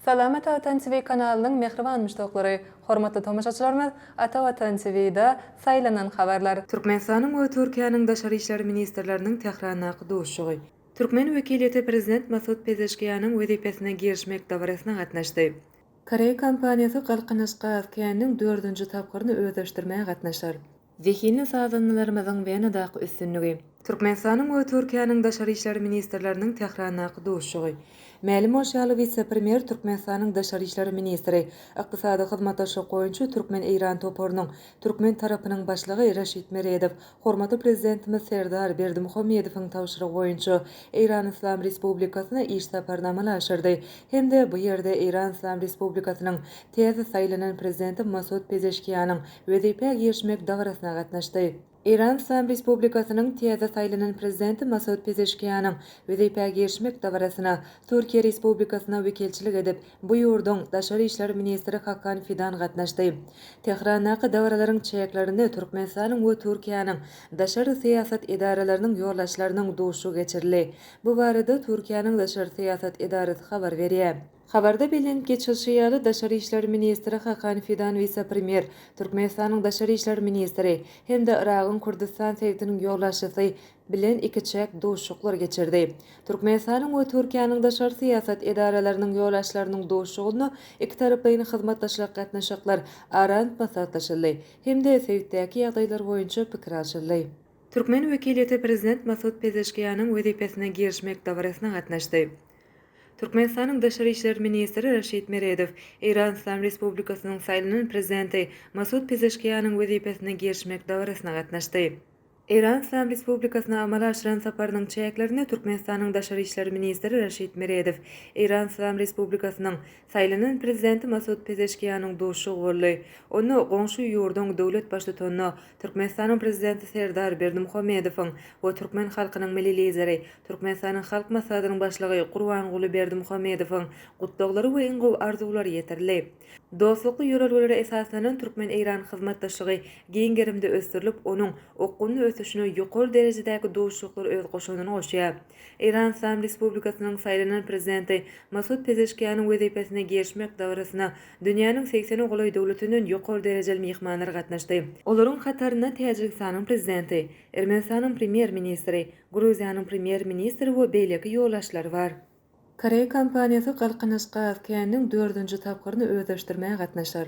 Salamat Atan TV kanalının mehriban müştaqlary, hormatly tomoşaçylarymyz, Ata Vatan TV-de saylanan habarlar. Türkmenistanyň we Türkiýanyň daşary işler ministrleriniň Tehranaky duşugy. Türkmen wekiliyeti prezident Masud Pezeshkiýanyň wezipesine girişmek dawrasyna gatnaşdy. Koreýa kompaniýasy Galqanyşka Azkiýanyň 4-nji tapgyryny özleşdirmäge gatnaşar. Zehini sazanlarymyzyň Wenadaky üstünlügi. Türkmenistanyň we Türkiýanyň daşary işler ministrleriniň Tehranaky duşugy. Mälim bolýaly vice-premier Türkmenistanyň daşary işler ministri, ykdysady hyzmatdaşlyk goýunça Türkmen-Iran toporunyň Türkmen tarapynyň başlygy Raşid Meredow, hormatly prezidentimiz Serdar Berdimuhammedowyň tawşyrygy goýunça Iran Islam Respublikasyna iş saparyny aşyrdy. Hemde bu ýerde Iran Islam Respublikasynyň täze saýlanan prezidenti Masud Pezeshkiýanyň wezipege girişmek dawrasyna gatnaşdy. Iran Islam Respublikasynyň täze saýlanan prezidenti Masud Pezeshkiýanyň wezipege girişmek dawrasyna Türkiýe Respublikasyna wekilçilik edip, bu ýurduň daşary işler ministri Hakan Fidan gatnaşdy. Tehranaky dawralaryň çäklerinde Türkmenistanyň we Türkiýanyň daşary syýasat idaralarynın ýoldaşlarynyň duşu geçirildi. Bu barada Türkiýanyň daşary syýasat idarasy habar berýär. Habarda bilinip geçilýär daşary işler ministri Hakan Fidan vice-premier Türkmenistanyň daşary işler ministri hemde Iragyň Kurdistan sewtiniň ýoldaşçysy bilen iki çek duşuklar geçirdi. Türkmenistanyň we Türkiýanyň daşary syýasat idaralarynyň ýoldaşlarynyň duşugyny iki taraplyň hyzmatdaşlyk gatnaşyklar aran maslahatlaşyldy. Hemde sewtdäki ýagdaýlar boýunça pikir alşyldy. Türkmen wekiliyeti prezident Masud Pezeshkiýanyň wezipesine girişmek dawrasyna gatnaşdy. Türkmenistanyň daşary işler ministri Raşid Meredow, Iran Islam Respublikasynyň saýlanan prezidenti Masud Pezeshkiýanyň wezipesine girişmek dawrasyna gatnaşdy. Iran Islam Respublikasyna amala aşyran saparynyň çäklerini Türkmenistanyň daşary işler ministri Raşid Meredow, Iran Islam Respublikasynyň saýlanan prezidenti Masud Pezeshkiýanyň duşugy boldy. Onu goňşy ýurduň döwlet başlygyny Türkmenistanyň prezidenti Serdar Berdimuhammedowyň we Türkmen halkynyň milli lideri, Türkmenistanyň halk maslahatynyň başlygy Gurbanguly Berdimuhammedowyň gutlaglary we iňgow arzulary ýetirildi. Dostlukly ýörelgelere esaslanan Türkmen-Iran hyzmatdaşlygy giňgerimde ösdürilip, onuň okuny ösüşine ýokary derejedäki duşluklar öz goşunyny goşýar. Iran Islam Respublikasynyň saýlanan prezidenti Masud Pezeshkiýanyň wezipesine girişmek dawrasyna dünýäniň 80 goly döwletiniň ýokary derejeli mehmanlary gatnaşdy. Olaryň hataryna Täjikistanyň prezidenti, Ermenistanyň premier ministri, Gruziýanyň premier ministri we beýleki ýoldaşlary bar. Koreýa kompaniýasy Galqanyşka Azkiýanyň 4-nji tapgyryny özleşdirmäge gatnaşar.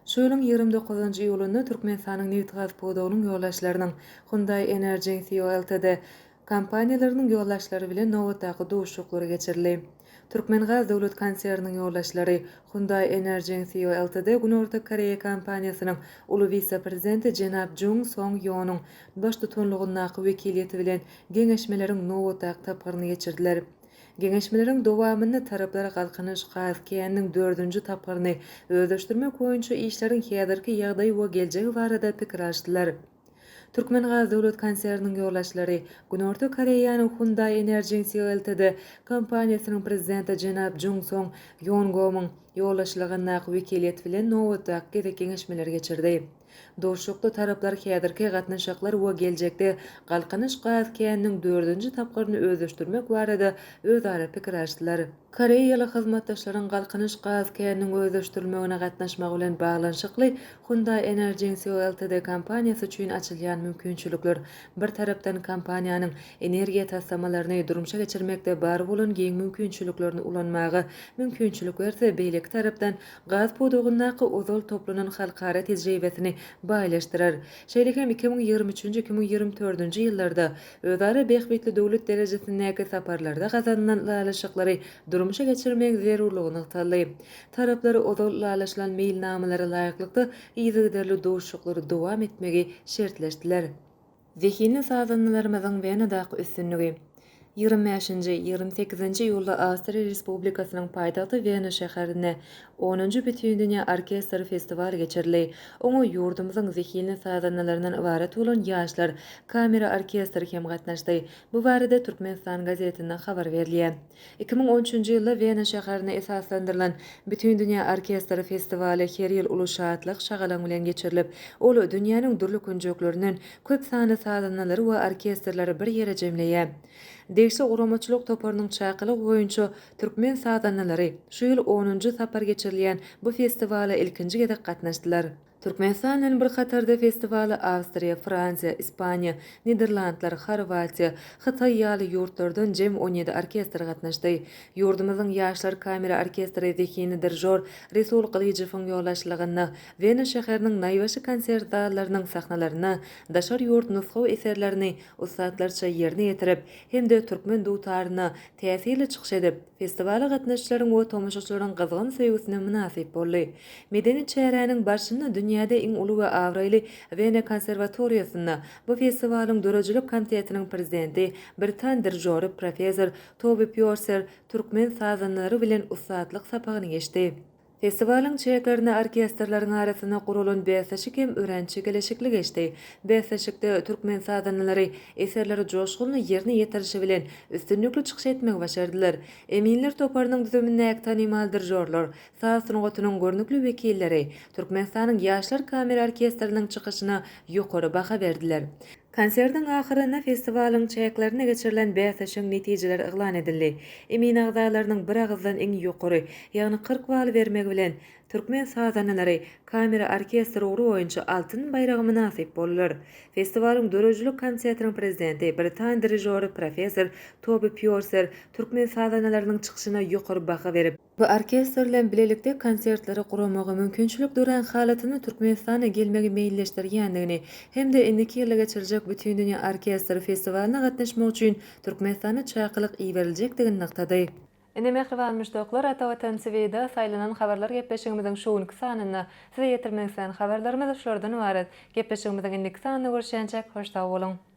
Şu ýylyň 29-njy ýulunda Türkmenistanyň neft gaz podawynyň ýoldaşlarynyň Hyundai Energy Co Ltd kompaniýalarynyň ýoldaşlary bilen nowatdaky duşuklary geçirildi. Türkmengaz döwlet konserniň ýoldaşlary Hyundai Energy Co Ltd Günorta Koreýa kompaniýasynyň uly vice-prezidenti Jenap Jung Song Yeonyň baş tutanlygynyň wekiliyeti bilen geňeşmeleriň nowatdaky tapgyryny geçirdiler. Geňeşmeleriň dowamyny taraplar Galqanyşka Azkiýanyň 4-nji tapgyryny özleşdirmek boýunça işleriň häzirki ýagdaý we geljegi barada pikir alşdylar. Türkmengaz döwlet konserniň ýoldaşlary Günorta Koreýanyň Hyundai Energy Co Ltd kompaniýasynyň prezidenti Jenap Jung Song Yeongoň ýoldaşlygyna wekiliyet bilen nowatdaky geňeşmeler geçirdi. Doşukda taraplar häzirki gatnaşyklar we geljekde Galqanyşka Azkiýanyň 4-nji tapgyryny özleşdirmek barada özara pikir alşdylar. Koreýaly hyzmatdaşlaryň Galqanyşka Azkiýanyň özleşdirilmegine gatnaşmak bilen baglanşykly Hyundai Energy Co Ltd kompaniýasy üçin açylýan mümkinçilikler bir tarapdan kompaniýanyň energiýa tassamalaryny durumşa geçirmekde bar bolan giň mümkinçiliklerini ulanmagy mümkinçilik berse, beýleki tarapdan gaz podawynyňky ozal toplanan halkara tejribesini baýlaşdyrar. Şeýlekem 2023-2024-nji ýyllarda özara behbetli döwlet derejesindäki saparlarda gazanylan lalaşyklary durumşa geçirmek zerurlygyny taýdy. Taraplar ozal lalaşylan meýilnamalary laýyklykda ýygyderli duşuklary dowam etmegi şertleşdiler. Zehini sazanlarymyzyň Wenadaky üstünlügi. 25-28-nji ýylda Awstriýa Respublikasynyň paýtagty Wien şäherinde 10-njy Bütün dünýä orkestr festivali geçirildi. Oňa ýurdumyzyň zehini sazanlaryndan ibaret bolan ýaşlar kamera orkestri hem gatnaşdy. Bu barada Türkmenistan gazetinde habar berilýär. 2013-nji ýylda Wien şäherine esaslandyrylan Bütün dünýä orkestr festivali her ýyl uly şatlyk şagalan bilen geçirilip, ol dünýäniň durly künjeklerinden köp sany sazanlary we orkestrlary bir ýere jemleýär. Degişi Uramaçylyk toparynyň çakylyk boýunça türkmen sadanalary şu ýyl 10-njy sapar geçirilýän bu festiwala ilkinji gezek gatnaşdylar. Türkmenistanyň bir qatarda festiwaly Awstriýa, Fransiýa, Ispaniýa, Niderlandlar, Horwatiýa, Hytaý ýaly ýurtlardan jem 17 orkestr gatnaşdy. Ýurdumyzyň ýaşlar kamera orkestri Zekini Dirjor, Resul Qılıçowyň ýoldaşlygyna Wena şäheriniň naýbaşy konsert zallarynyň sahnalaryna daşar ýurt nusxaw eserlerini ustatlarça ýerine ýetirip, hemde türkmen dutaryna täsirli çykyş edip, festiwala gatnaşçylaryň we tomaşaçylaryň gyzgyn sevgisine münasip boldy. Medeni çäräniň başyny dünýäde iň uly we awraýly Wena konserwatoriýasyna bu festiwalyň dörejilik komitetiniň prezidenti Britan Dirjori profesor Toby Purser türkmen sazanlary bilen ustatlyk sapagyny geçdi. Festiwalyň çeýeklerine orkestrlaryň arasyna gurulan beýsaşyk hem örençi gelişikli geçdi. Beýsaşykda türkmen sadanlary eserleri joşgulyny ýerine ýetirişi bilen üstünlükli çykyş etmek başardylar. Eminler toparynyň düzüminde tanymal dirjorlar, saz sunugatynyň görnükli wekilleri Türkmenistanyň ýaşlar kamera orkestriniň çykyşyna ýokary baha berdiler. Konsertiň ahyryna festiwalyň çeýeklerine geçirilen beýsaşyň netijeleri eglan edildi. Emin agzalarynyň bir agzdan iň ýokary, ýagny 40 bal bermek bilen türkmen sazanalary kamera orkestri uğru boýunça altyn bayragy münasip boldular. Festiwalyň dörejilik komitetining prezidenti Britan dirijori profesor Toby Purser türkmen sazanalarynyň çykyşyna ýokary baha berip, bu orkestrle bilelikde konsertlere guramagy mümkinçilik duran halatyny Türkmenistana gelmegi meýilleşdirýändigini hemde indiki ýylda geçirijek bütün dünýä orkestr festiwalyna gatnaşmak üçin Türkmenistana çakylyk iýeriljekdigini nykdady. Ine mehriban müşdoklar Atawatan TV'de saylanan habarlar gepleşigimiziň şuňky sanyna size ýetirmek isleýän habarlarymyz şulardan ibaret. Gepleşigimiziň indiki sanyna görüşýänçek hoşda bolun.